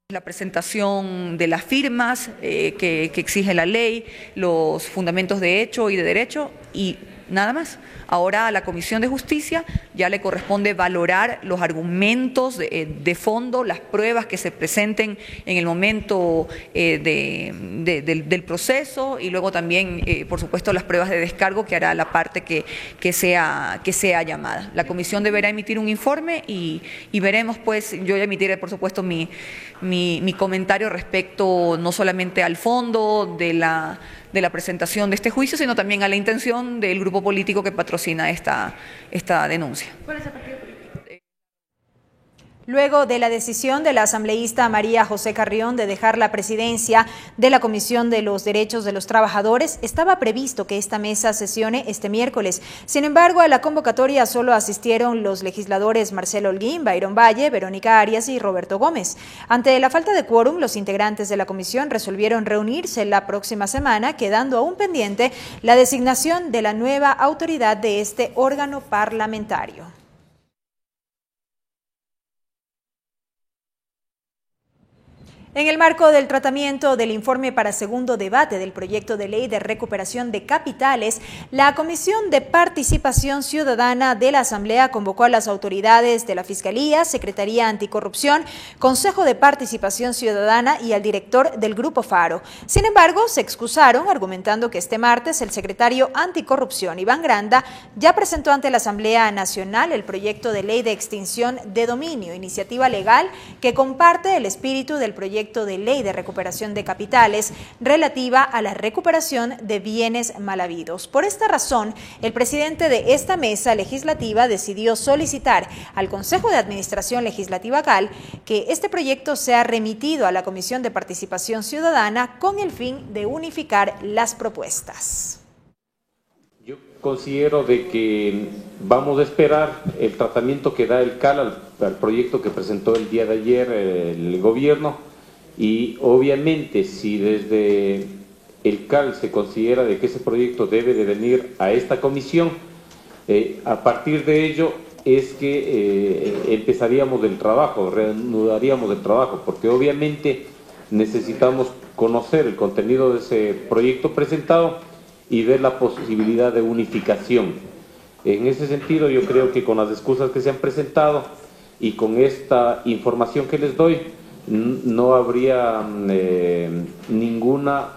La presentación de las firmas que exige la ley, los fundamentos de hecho y de derecho y nada más. Ahora a la Comisión de Justicia ya le corresponde valorar los argumentos de fondo, las pruebas que se presenten en el momento del proceso y luego también, por supuesto, las pruebas de descargo que hará la parte que sea llamada. La Comisión deberá emitir un informe y veremos, pues, yo ya emitiré, por supuesto, mi comentario respecto no solamente al fondo de la presentación de este juicio, sino también a la intención del grupo político que patrocina esta denuncia. ¿Cuál es el partido político? Luego de la decisión de la asambleísta María José Carrión de dejar la presidencia de la Comisión de los Derechos de los Trabajadores, estaba previsto que esta mesa sesione este miércoles. Sin embargo, a la convocatoria solo asistieron los legisladores Marcelo Holguín, Byron Valle, Verónica Arias y Roberto Gómez. Ante la falta de quórum, los integrantes de la comisión resolvieron reunirse la próxima semana, quedando aún pendiente la designación de la nueva autoridad de este órgano parlamentario. En el marco del tratamiento del informe para segundo debate del proyecto de ley de recuperación de capitales, la Comisión de Participación Ciudadana de la Asamblea convocó a las autoridades de la Fiscalía, Secretaría Anticorrupción, Consejo de Participación Ciudadana y al director del Grupo Faro. Sin embargo, se excusaron argumentando que este martes el secretario Anticorrupción, Iván Granda, ya presentó ante la Asamblea Nacional el proyecto de ley de extinción de dominio, iniciativa legal que comparte el espíritu del proyecto de ley de recuperación de capitales relativa a la recuperación de bienes mal habidos. Por esta razón, el presidente de esta mesa legislativa decidió solicitar al Consejo de Administración Legislativa CAL que este proyecto sea remitido a la Comisión de Participación Ciudadana con el fin de unificar las propuestas. Yo considero de que vamos a esperar el tratamiento que da el CAL al proyecto que presentó el día de ayer el gobierno. Y obviamente si desde el CAL se considera de que ese proyecto debe de venir a esta comisión, a partir de ello es que empezaríamos el trabajo, reanudaríamos el trabajo, porque obviamente necesitamos conocer el contenido de ese proyecto presentado y ver la posibilidad de unificación. En ese sentido yo creo que con las excusas que se han presentado y con esta información que les doy, no habría ninguna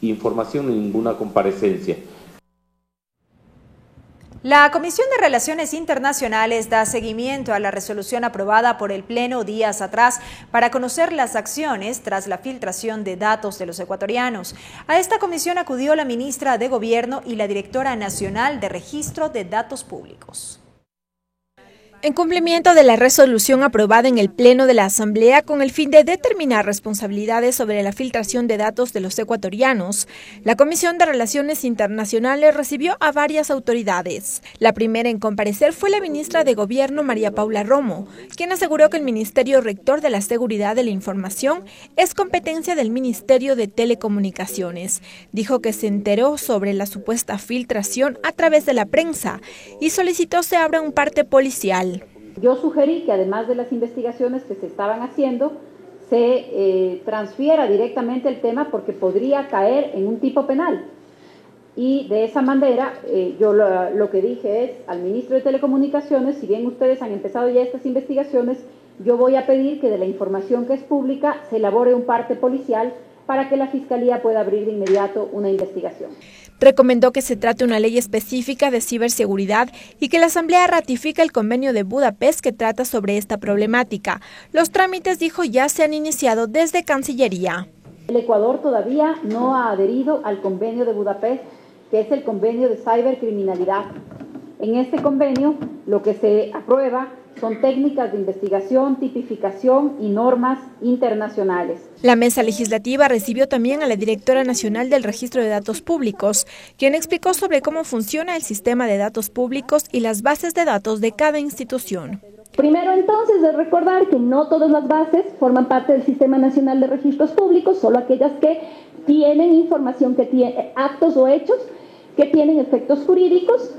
información, ninguna comparecencia. La Comisión de Relaciones Internacionales da seguimiento a la resolución aprobada por el Pleno días atrás para conocer las acciones tras la filtración de datos de los ecuatorianos. A esta comisión acudió la ministra de Gobierno y la directora nacional de Registro de Datos Públicos. En cumplimiento de la resolución aprobada en el Pleno de la Asamblea con el fin de determinar responsabilidades sobre la filtración de datos de los ecuatorianos, la Comisión de Relaciones Internacionales recibió a varias autoridades. La primera en comparecer fue la ministra de Gobierno, María Paula Romo, quien aseguró que el Ministerio Rector de la Seguridad de la Información es competencia del Ministerio de Telecomunicaciones. Dijo que se enteró sobre la supuesta filtración a través de la prensa y solicitó se abra un parte policial. Yo sugerí que además de las investigaciones que se estaban haciendo, se transfiera directamente el tema porque podría caer en un tipo penal. Y de esa manera, yo lo que dije es al ministro de Telecomunicaciones, si bien ustedes han empezado ya estas investigaciones, yo voy a pedir que de la información que es pública se elabore un parte policial para que la Fiscalía pueda abrir de inmediato una investigación. Recomendó que se trate una ley específica de ciberseguridad y que la Asamblea ratifique el convenio de Budapest que trata sobre esta problemática. Los trámites, dijo, ya se han iniciado desde Cancillería. El Ecuador todavía no ha adherido al convenio de Budapest, que es el convenio de cibercriminalidad. En este convenio, lo que se aprueba son técnicas de investigación, tipificación y normas internacionales. La mesa legislativa recibió también a la directora nacional del Registro de Datos Públicos, quien explicó sobre cómo funciona el sistema de datos públicos y las bases de datos de cada institución. Primero, entonces, es recordar que no todas las bases forman parte del Sistema Nacional de Registros Públicos, solo aquellas que tienen información, que tienen actos o hechos que tienen efectos jurídicos.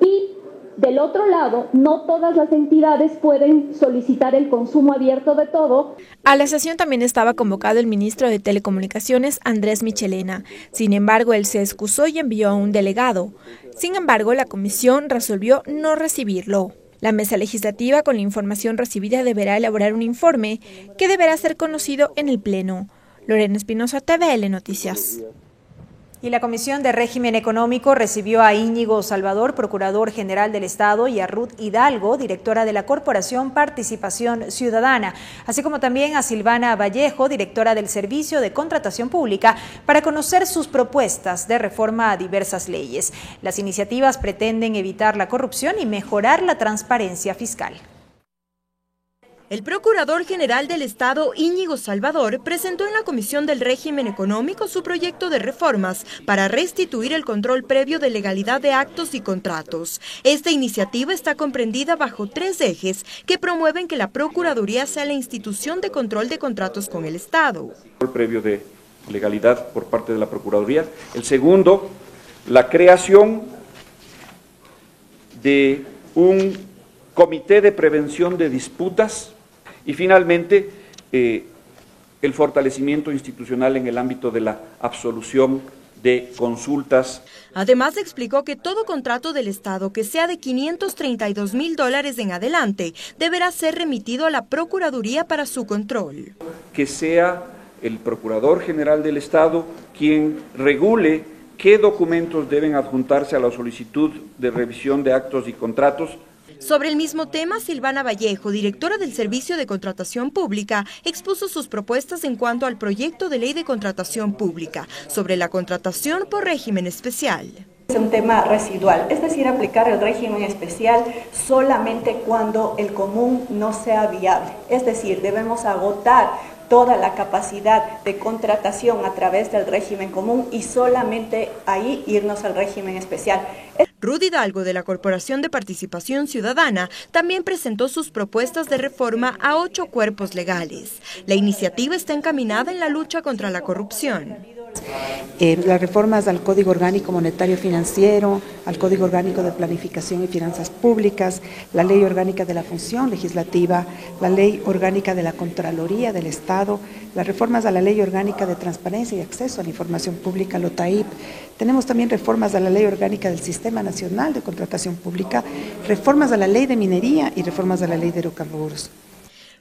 Y del otro lado, no todas las entidades pueden solicitar el consumo abierto de todo. A la sesión también estaba convocado el ministro de Telecomunicaciones, Andrés Michelena. Sin embargo, él se excusó y envió a un delegado. Sin embargo, la comisión resolvió no recibirlo. La mesa legislativa, con la información recibida, deberá elaborar un informe que deberá ser conocido en el Pleno. Lorena Espinosa, TVL Noticias. Y la Comisión de Régimen Económico recibió a Íñigo Salvador, Procurador General del Estado, y a Ruth Hidalgo, directora de la Corporación Participación Ciudadana, así como también a Silvana Vallejo, directora del Servicio de Contratación Pública, para conocer sus propuestas de reforma a diversas leyes. Las iniciativas pretenden evitar la corrupción y mejorar la transparencia fiscal. El Procurador General del Estado, Íñigo Salvador, presentó en la Comisión del Régimen Económico su proyecto de reformas para restituir el control previo de legalidad de actos y contratos. Esta iniciativa está comprendida bajo 3 ejes que promueven que la Procuraduría sea la institución de control de contratos con el Estado. Control previo de legalidad por parte de la Procuraduría. El segundo, la creación de un comité de prevención de disputas. Y finalmente, el fortalecimiento institucional en el ámbito de la absolución de consultas. Además, explicó que todo contrato del Estado que sea de $532,000 en adelante deberá ser remitido a la Procuraduría para su control. Que sea el Procurador General del Estado quien regule qué documentos deben adjuntarse a la solicitud de revisión de actos y contratos. Sobre el mismo tema, Silvana Vallejo, directora del Servicio de Contratación Pública, expuso sus propuestas en cuanto al proyecto de ley de contratación pública sobre la contratación por régimen especial. Es un tema residual, es decir, aplicar el régimen especial solamente cuando el común no sea viable. Es decir, debemos agotar toda la capacidad de contratación a través del régimen común y solamente ahí irnos al régimen especial. Rudy Hidalgo, de la Corporación de Participación Ciudadana, también presentó sus propuestas de reforma a 8 cuerpos legales. La iniciativa está encaminada en la lucha contra la corrupción. Las reformas al Código Orgánico Monetario Financiero, al Código Orgánico de Planificación y Finanzas Públicas, la Ley Orgánica de la Función Legislativa, la Ley Orgánica de la Contraloría del Estado, las reformas a la Ley Orgánica de Transparencia y Acceso a la Información Pública, la OTAIP. Tenemos también reformas a la Ley Orgánica del Sistema Nacional de Contratación Pública, reformas a la Ley de Minería y reformas a la Ley de Hidrocarburos.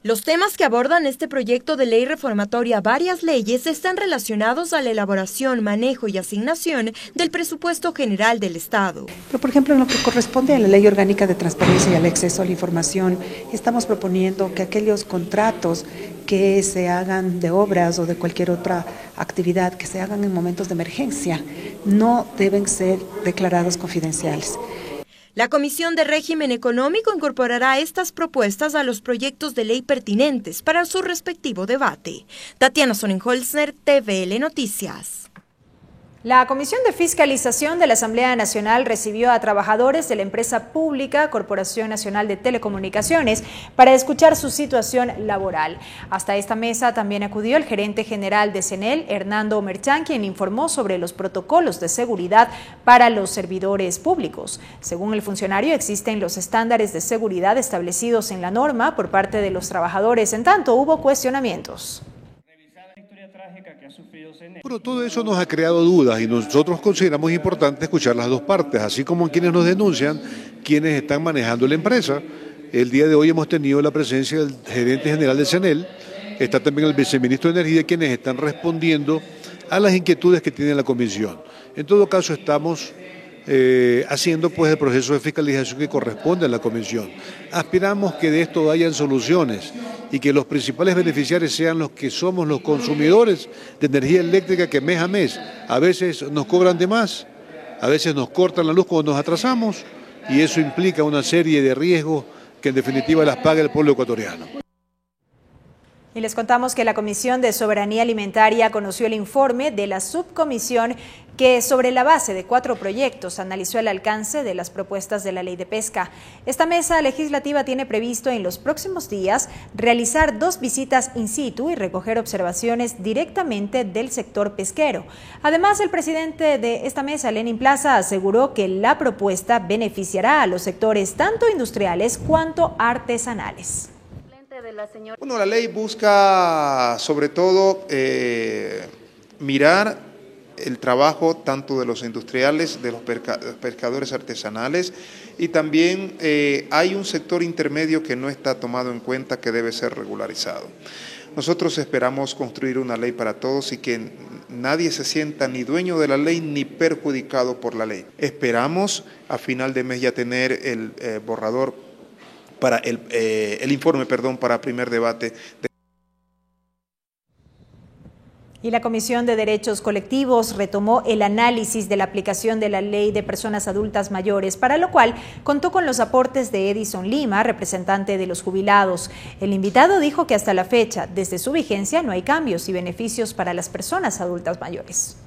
Los temas que abordan este proyecto de ley reformatoria a varias leyes están relacionados a la elaboración, manejo y asignación del presupuesto general del Estado. Pero, por ejemplo, en lo que corresponde a la Ley Orgánica de Transparencia y al acceso a la información, estamos proponiendo que aquellos contratos que se hagan de obras o de cualquier otra actividad que se hagan en momentos de emergencia no deben ser declarados confidenciales. La Comisión de Régimen Económico incorporará estas propuestas a los proyectos de ley pertinentes para su respectivo debate. Tatiana Sonnenholzner, TVL Noticias. La Comisión de Fiscalización de la Asamblea Nacional recibió a trabajadores de la empresa pública Corporación Nacional de Telecomunicaciones para escuchar su situación laboral. Hasta esta mesa también acudió el gerente general de CENEL, Hernando Merchán, quien informó sobre los protocolos de seguridad para los servidores públicos. Según el funcionario, existen los estándares de seguridad establecidos en la norma por parte de los trabajadores. En tanto, hubo cuestionamientos. Bueno, todo eso nos ha creado dudas y nosotros consideramos importante escuchar las dos partes, así como quienes nos denuncian, quienes están manejando la empresa. El día de hoy hemos tenido la presencia del gerente general de CENEL, está también el viceministro de Energía, quienes están respondiendo a las inquietudes que tiene la comisión. En todo caso, estamos haciendo pues el proceso de fiscalización que corresponde a la comisión. Aspiramos que de esto hayan soluciones y que los principales beneficiarios sean los que somos los consumidores de energía eléctrica, que mes a mes a veces nos cobran de más, a veces nos cortan la luz cuando nos atrasamos, y eso implica una serie de riesgos que en definitiva las paga el pueblo ecuatoriano. Y les contamos que la Comisión de Soberanía Alimentaria conoció el informe de la subcomisión que, sobre la base de 4 proyectos, analizó el alcance de las propuestas de la Ley de Pesca. Esta mesa legislativa tiene previsto en los próximos días realizar 2 visitas in situ y recoger observaciones directamente del sector pesquero. Además, el presidente de esta mesa, Lenin Plaza, aseguró que la propuesta beneficiará a los sectores tanto industriales cuanto artesanales. Bueno, la ley busca sobre todo mirar el trabajo tanto de los industriales, de los pescadores artesanales, y también hay un sector intermedio que no está tomado en cuenta, que debe ser regularizado. Nosotros esperamos construir una ley para todos y que nadie se sienta ni dueño de la ley ni perjudicado por la ley. Esperamos a final de mes ya tener el borrador para el informe, para primer debate. Y la Comisión de Derechos Colectivos retomó el análisis de la aplicación de la Ley de Personas Adultas Mayores, para lo cual contó con los aportes de Edison Lima, representante de los jubilados. El invitado dijo que hasta la fecha, desde su vigencia, no hay cambios y beneficios para las personas adultas mayores.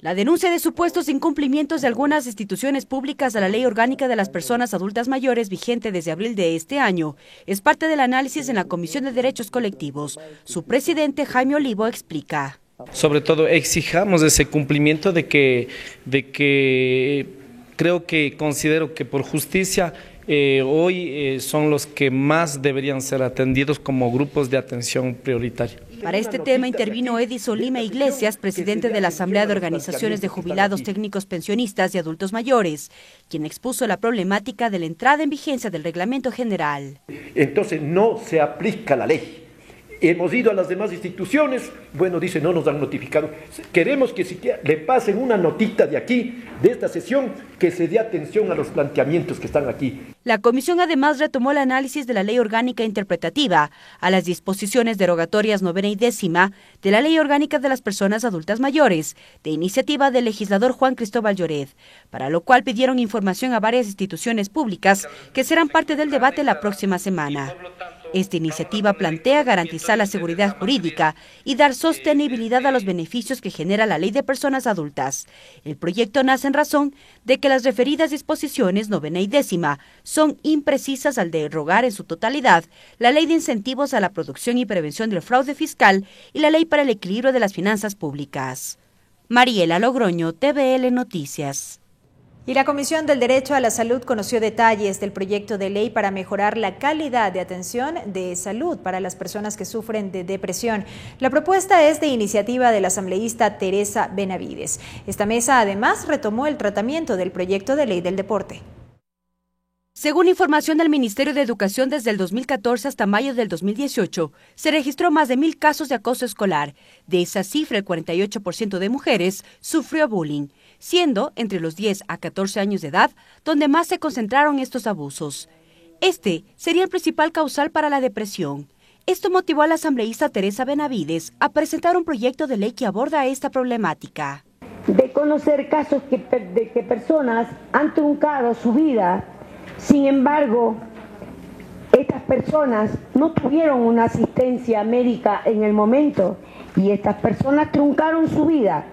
La denuncia de supuestos incumplimientos de algunas instituciones públicas a la Ley Orgánica de las Personas Adultas Mayores, vigente desde abril de este año, es parte del análisis en la Comisión de Derechos Colectivos. Su presidente, Jaime Olivo, explica. Sobre todo exijamos ese cumplimiento de que considero que por justicia hoy son los que más deberían ser atendidos como grupos de atención prioritaria. Para este tema intervino Edison Lima Iglesias, presidente de la Asamblea de Organizaciones de Jubilados Técnicos Pensionistas y Adultos Mayores, quien expuso la problemática de la entrada en vigencia del Reglamento General. Entonces no se aplica la ley. Hemos ido a las demás instituciones, bueno, dice, no nos han notificado. Queremos que siquiera le pasen una notita de aquí, de esta sesión, que se dé atención a los planteamientos que están aquí. La comisión además retomó el análisis de la Ley Orgánica Interpretativa a las disposiciones derogatorias 9ª y 10ª de la Ley Orgánica de las Personas Adultas Mayores, de iniciativa del legislador Juan Cristóbal Lloret, para lo cual pidieron información a varias instituciones públicas que serán parte del debate la próxima semana. Esta iniciativa plantea garantizar la seguridad jurídica y dar sostenibilidad a los beneficios que genera la Ley de Personas Adultas. El proyecto nace en razón de que las referidas disposiciones 9ª y 10ª son imprecisas al derogar en su totalidad la Ley de Incentivos a la Producción y Prevención del Fraude Fiscal y la Ley para el Equilibrio de las Finanzas Públicas. Mariela Logroño, TVL Noticias. Y la Comisión del Derecho a la Salud conoció detalles del proyecto de ley para mejorar la calidad de atención de salud para las personas que sufren de depresión. La propuesta es de iniciativa de la asambleísta Teresa Benavides. Esta mesa además retomó el tratamiento del proyecto de ley del deporte. Según información del Ministerio de Educación, desde el 2014 hasta mayo del 2018, se registró más de 1,000 casos de acoso escolar. De esa cifra, el 48% de mujeres sufrió bullying, siendo entre los 10 a 14 años de edad donde más se concentraron estos abusos. Este sería el principal causal para la depresión. Esto motivó a la asambleísta Teresa Benavides a presentar un proyecto de ley que aborda esta problemática. De conocer casos de que personas han truncado su vida. Sin embargo, estas personas no tuvieron una asistencia médica en el momento y estas personas truncaron su vida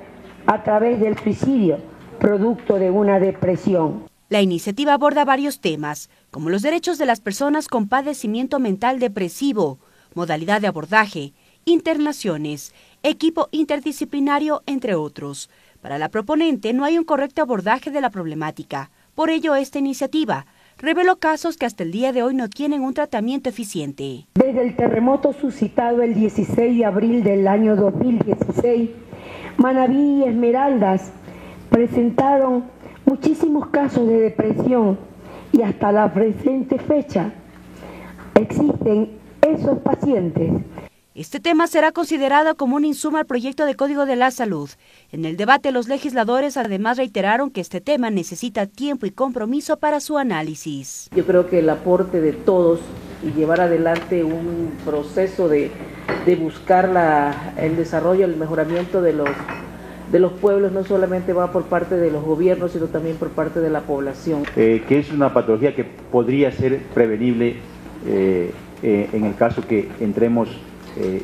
a través del suicidio, producto de una depresión. La iniciativa aborda varios temas, como los derechos de las personas con padecimiento mental depresivo, modalidad de abordaje, internaciones, equipo interdisciplinario, entre otros. Para la proponente no hay un correcto abordaje de la problemática. Por ello, esta iniciativa reveló casos que hasta el día de hoy no tienen un tratamiento eficiente. Desde el terremoto suscitado el 16 de abril del año 2016, Manabí y Esmeraldas presentaron muchísimos casos de depresión y hasta la presente fecha existen esos pacientes. Este tema será considerado como un insumo al proyecto de Código de la Salud. En el debate, los legisladores además reiteraron que este tema necesita tiempo y compromiso para su análisis. Yo creo que el aporte de todos y llevar adelante un proceso de buscar el desarrollo, el mejoramiento de los pueblos no solamente va por parte de los gobiernos, sino también por parte de la población. Que es una patología que podría ser prevenible en el caso que entremos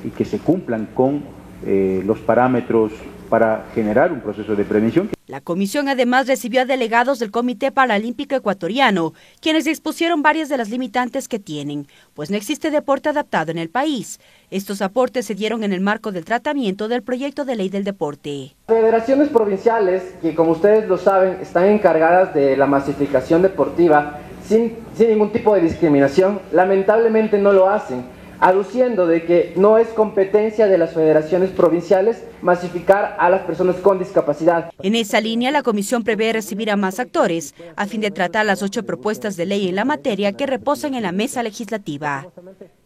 y que se cumplan con los parámetros para generar un proceso de prevención. La comisión además recibió a delegados del Comité Paralímpico Ecuatoriano, quienes expusieron varias de las limitantes que tienen, pues no existe deporte adaptado en el país. Estos aportes se dieron en el marco del tratamiento del proyecto de ley del deporte. Federaciones provinciales, que como ustedes lo saben, están encargadas de la masificación deportiva sin ningún tipo de discriminación, lamentablemente no lo hacen, aduciendo de que no es competencia de las federaciones provinciales masificar a las personas con discapacidad. En esa línea, la comisión prevé recibir a más actores a fin de tratar las 8 propuestas de ley en la materia que reposan en la mesa legislativa.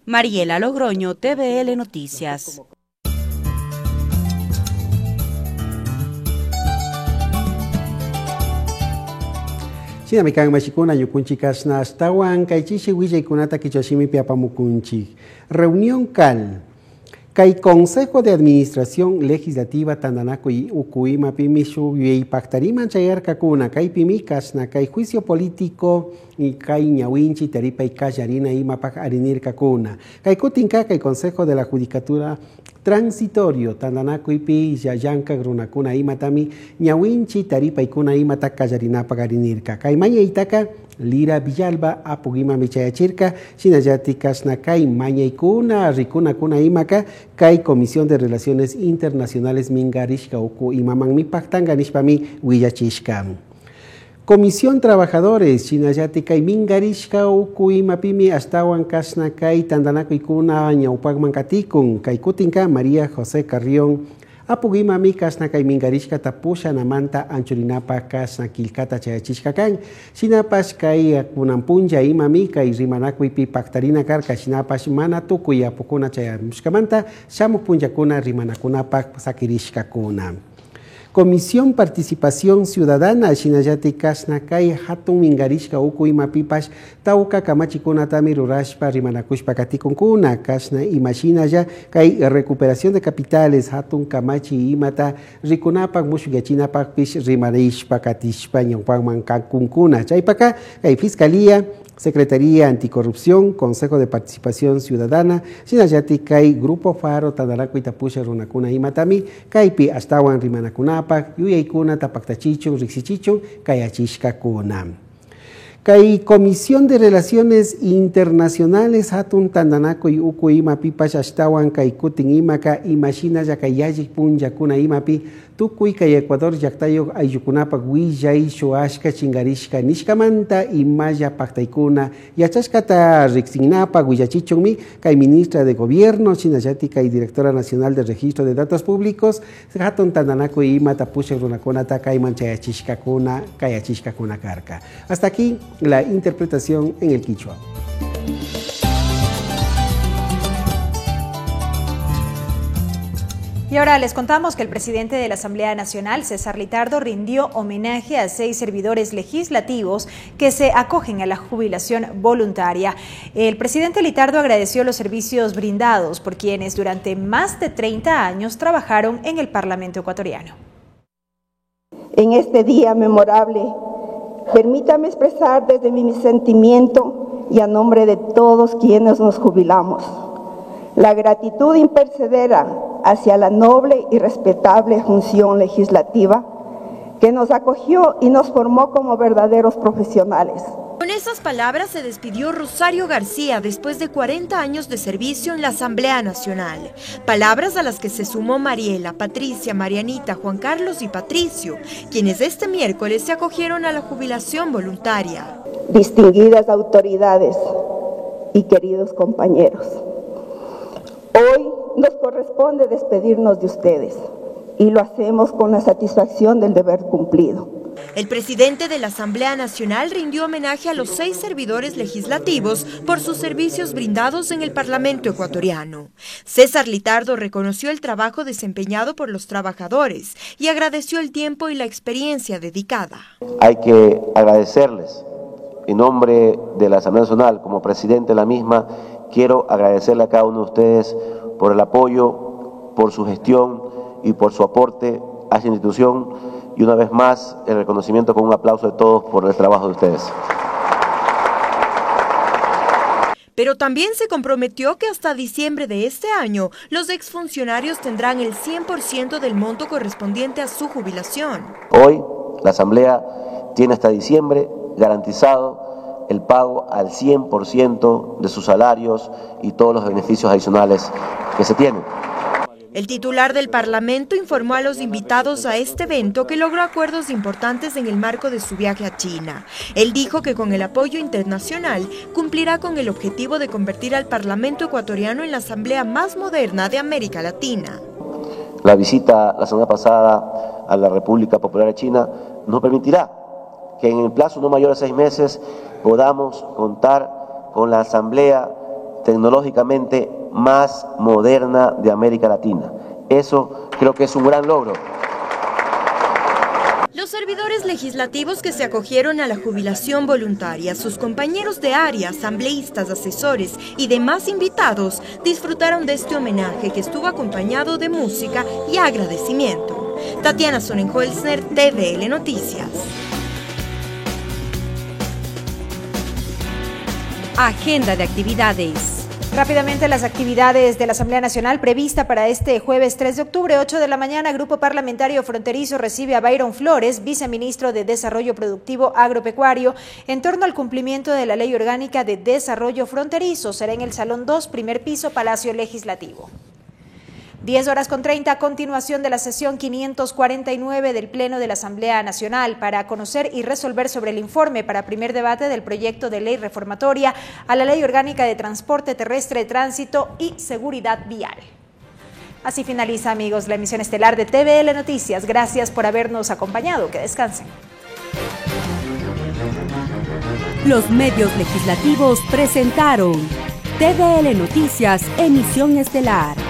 Mariela Logroño, TVL Noticias. Sinamikan machikuna yukunchikas na astawan kay chichi wijay kunata kichoshimi piapamukunchik. Reunión CAL. Kai Consejo de Administración Legislativa Tandanaco y Ukuima Pimishu y Pactariman Chayar Kakuna, Kai Pimicas, Kai Juicio Político y Kai Ñawinchi, Teripa y Kayarina y Mapak Arinir Kakuna, Kai Kutinka, Kai Consejo de la Judicatura Transitorio, Tandanaco y Pi, Yayanka, Grunakuna y Matami, Ñawinchi, Taripa y Kuna y Matak Kayarina Pagarinirka, Kai Maya Itaka, Lira Villalba, Apugima Michayachirka, Shinayati Kasnakai, Maña y Kuna, Rikuna Kuna Imaka, Kai Comisión de Relaciones Internacionales Mingarishka Uku Imaman Mi Pactanganishpami, Huillachishka. Comisión Trabajadores, Shinayati Kai Mingarishka Uku Imapimi, Astawan Kasnakai, Tandanaco y Kuna, Ñaupagman Katikun, Kai Kutinka, María José Carrión, Apugima mi kasna kai mingarishka tapusha namanta anchurinapa kasna kilkata chayachishkakan. Shinapash kai kunampunja imami kai rimanakwipi pactarina karka shinapash mana tukuy apukuna chayamushkamanta shamupunjakuna rimanakunapa sakirishkakuna. Comisión Participación Ciudadana, Shinayati Kasna Kai Hatun Mingarishka Uku Imapipash, Tauka Kamachikuna Tamir Urashpa, Rimanakushpa Katikunkuna, Kasna Imashinaya, Kai Recuperación de Capitales, Hatun Kamachi Imata, Rikunapak Mushugachinapak Pish, Rimarishpa Katishpa, Ñaupagman Kakunkuna, Chaipaka, Kai Fiscalía, Secretaría Anticorrupción, Consejo de Participación Ciudadana, Shinayati Kai Grupo Faro, Tandanaco Itapusha, Runakuna y Matami, Kaipi Astawan Rimanakunapak, Yuyaikuna, Tapactachichun, Rixichichun, Kayachishkakuna. Kai Comisión de Relaciones Internacionales, Hatun Tandanaco y Uku Imapi, Pashastawan, Kai Kutin Imaka, Imashina Yakayajik Pun Yakuna Imapi, Tukui Kai Ecuador Yaktayo Ayukunapa, Huillay, Shoashka, Chingarishka, Nishkamanta, Imaya Pactaikuna, Yachashkata, Rixinapa, Huillachichonmi, Kai Ministra de Gobierno, Chinayática y Directora Nacional de Registro de Datos Públicos, Hatun Tandanaco y Imata Pusha Runakonata, Kai Manchayachishkakuna, Kayachishkakuna Karka. Hasta aquí la interpretación en el quichua. Y ahora les contamos que el presidente de la Asamblea Nacional, César Litardo, rindió homenaje a 6 servidores legislativos que se acogen a la jubilación voluntaria. El presidente Litardo agradeció los servicios brindados por quienes durante más de 30 años trabajaron en el Parlamento ecuatoriano. En este día memorable, permítame expresar desde mi sentimiento y a nombre de todos quienes nos jubilamos la gratitud imperecedera hacia la noble y respetable función legislativa que nos acogió y nos formó como verdaderos profesionales. Con esas palabras se despidió Rosario García después de 40 años de servicio en la Asamblea Nacional. Palabras a las que se sumó Mariela, Patricia, Marianita, Juan Carlos y Patricio, quienes este miércoles se acogieron a la jubilación voluntaria. Distinguidas autoridades y queridos compañeros, hoy nos corresponde despedirnos de ustedes y lo hacemos con la satisfacción del deber cumplido. El presidente de la Asamblea Nacional rindió homenaje a los 6 servidores legislativos por sus servicios brindados en el Parlamento ecuatoriano. César Litardo reconoció el trabajo desempeñado por los trabajadores y agradeció el tiempo y la experiencia dedicada. Hay que agradecerles. En nombre de la Asamblea Nacional, como presidente de la misma, quiero agradecerle a cada uno de ustedes por el apoyo, por su gestión y por su aporte a esta institución, y una vez más el reconocimiento con un aplauso de todos por el trabajo de ustedes. Pero también se comprometió que hasta diciembre de este año los exfuncionarios tendrán el 100% del monto correspondiente a su jubilación. Hoy la Asamblea tiene hasta diciembre garantizado el pago al 100% de sus salarios y todos los beneficios adicionales que se tienen. El titular del Parlamento informó a los invitados a este evento que logró acuerdos importantes en el marco de su viaje a China. Él dijo que con el apoyo internacional cumplirá con el objetivo de convertir al Parlamento ecuatoriano en la asamblea más moderna de América Latina. La visita la semana pasada a la República Popular de China nos permitirá que en el plazo no mayor a 6 meses podamos contar con la asamblea tecnológicamente más moderna de América Latina. Eso creo que es un gran logro. Los servidores legislativos que se acogieron a la jubilación voluntaria, sus compañeros de área, asambleístas, asesores y demás invitados disfrutaron de este homenaje que estuvo acompañado de música y agradecimiento. Tatiana Sonnenholzner, TVL Noticias. Agenda de actividades. Rápidamente las actividades de la Asamblea Nacional prevista para este jueves 3 de octubre, 8 de la mañana, Grupo Parlamentario Fronterizo recibe a Byron Flores, viceministro de Desarrollo Productivo Agropecuario, en torno al cumplimiento de la Ley Orgánica de Desarrollo Fronterizo. Será en el Salón 2, primer piso, Palacio Legislativo. 10:30, a continuación de la sesión 549 del Pleno de la Asamblea Nacional para conocer y resolver sobre el informe para primer debate del proyecto de ley reformatoria a la Ley Orgánica de Transporte Terrestre, Tránsito y Seguridad Vial. Así finaliza, amigos, la emisión estelar de TVL Noticias. Gracias por habernos acompañado. Que descansen. Los medios legislativos presentaron TVL Noticias, emisión estelar.